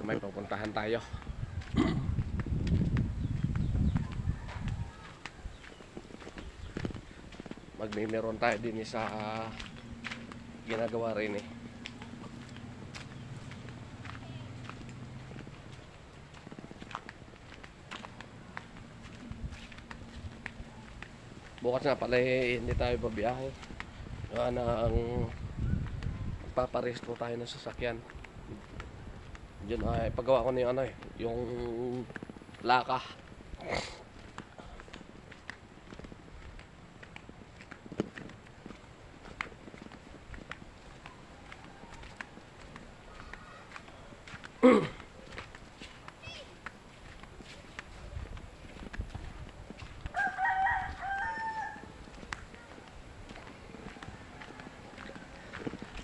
may pupuntahan tayo. Magmimiron tayo din sa ginagawa rin eh. Bukas nga pala hindi tayo babiyahe. Ang paparesto tayo ng sasakyan. Diyan ay paggawa ko na yung yung laka.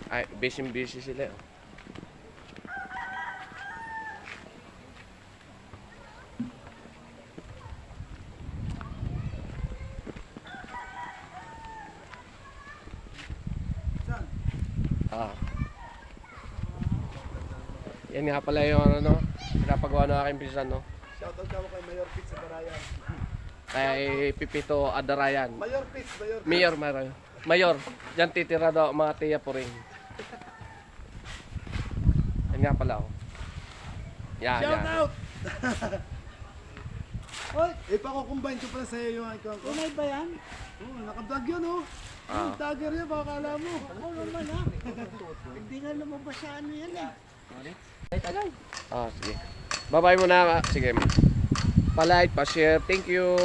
Ay, busy sila. Yan nga pala yung pinapagawa ng aking pinsan, no? Shoutout ka mo kay Mayor Pitts sa Barayan. Kay Pipito Adarayan. Mayor Pitts, Mayor Pitts. Mayor, dyan titira daw mga tiya po rin. Yan nga pala, oh. Yan. Shoutout! Hoy, ipakukumbine ko pala sa'yo yung icon ko. Tunay ba yan? Oo, nakablog yun, oh. Yung tagger yan, baka kala mo. Oo naman ha. Hindi nga lumabas sa ano yan eh. Sige. Bye-bye muna. Sige. Pa-like, pa-share. Thank you.